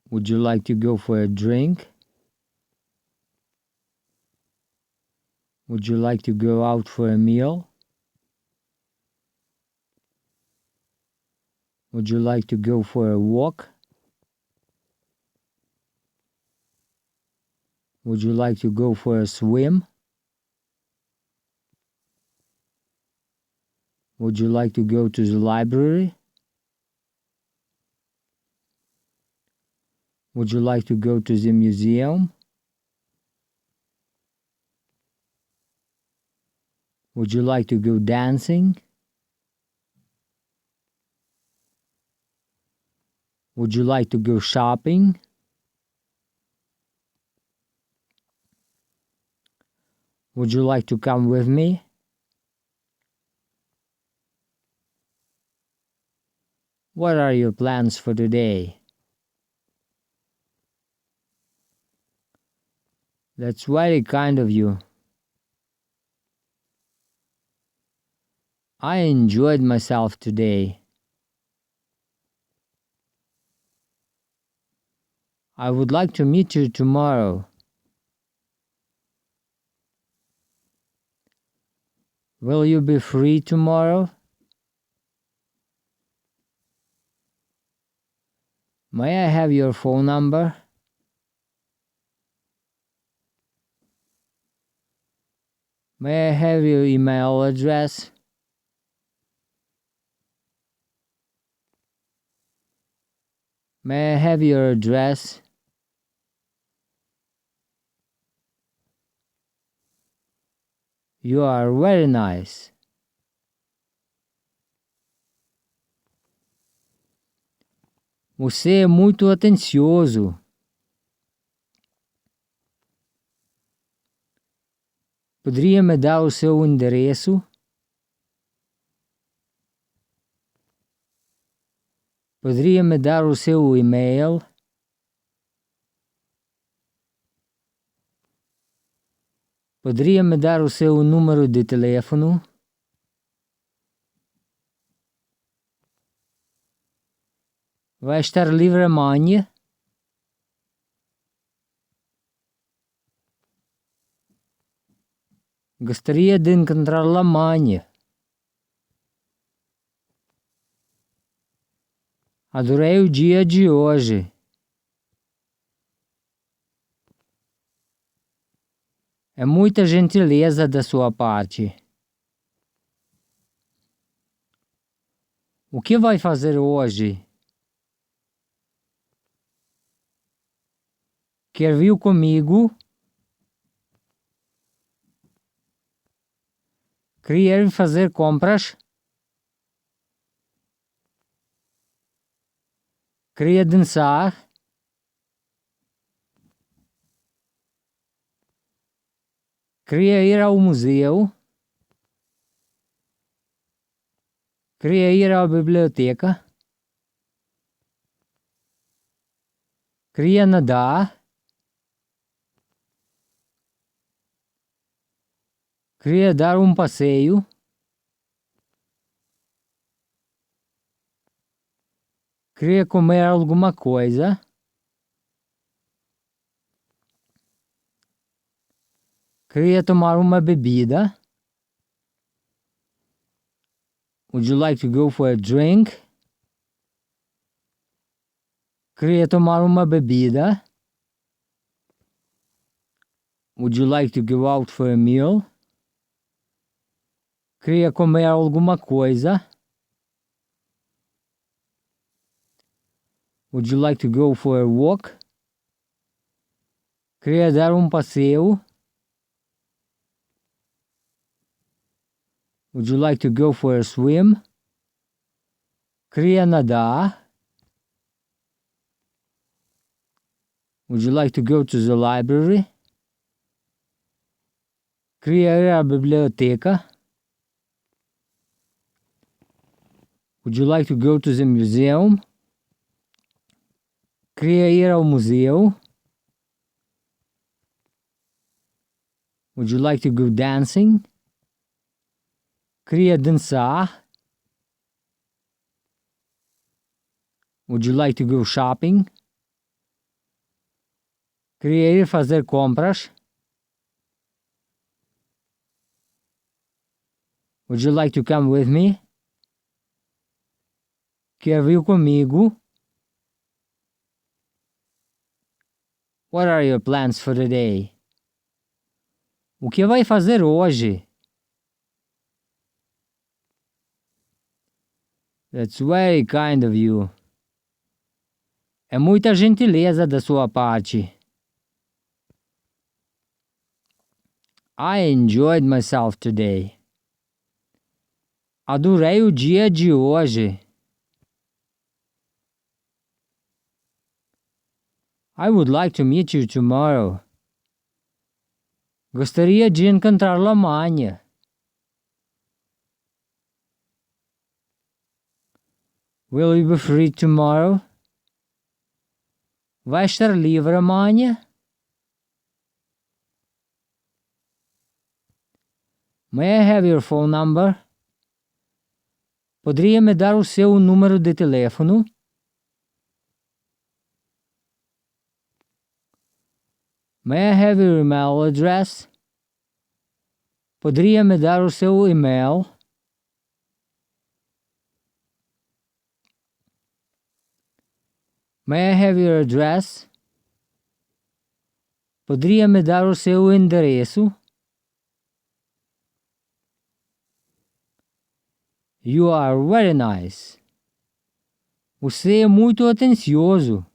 Would you like to go for a drink? Would you like to go out for a meal? Would you like to go for a walk? Would you like to go for a swim? Would you like to go to the library? Would you like to go to the museum? Would you like to go dancing? Would you like to go shopping? Would you like to come with me? What are your plans for today? That's very kind of you. I enjoyed myself today. I would like to meet you tomorrow. Will you be free tomorrow? May I have your phone number? May I have your email address? May I have your address? You are very nice. Você é muito atencioso. Poderia me dar o seu endereço? Poderia me dar o seu e-mail? Poderia me dar o seu número de telefone? Vai estar livre amanhã? Gostaria de encontrá-la amanhã. Adorei o dia de hoje. É muita gentileza da sua parte. O que vai fazer hoje? Quer vir comigo? Quer ir fazer compras? Queria dançar? Queria ir ao museu? Queria ir à biblioteca? Queria nadar? Queria dar um passeio? Queria comer alguma coisa? Queria tomar uma bebida? Would you like to go for a drink? Queria tomar uma bebida? Would you like to go out for a meal? Queria comer alguma coisa? Would you like to go for a walk? Queria dar um passeio? Would you like to go for a swim? Queria nadar? Would you like to go to the library? Queria ir à biblioteca? Would you like to go to the museum? Queria ir ao museu? Would you like to go dancing? Queria dançar? Would you like to go shopping? Queria ir fazer compras. Would you like to come with me? Quer vir comigo? What are your plans for the day? O que vai fazer hoje? That's very kind of you. É muita gentileza da sua parte. I enjoyed myself today. Adorei o dia de hoje. I would like to meet you tomorrow. Gostaria de encontrá-lo amanhã. Will you be free tomorrow? Vai estar livre amanhã? May I have your phone number? Poderia me dar o seu número de telefone? May I have your email address? Poderia me dar o seu e-mail? May I have your address? Poderia me dar o seu endereço? You are very nice. Você é muito atencioso.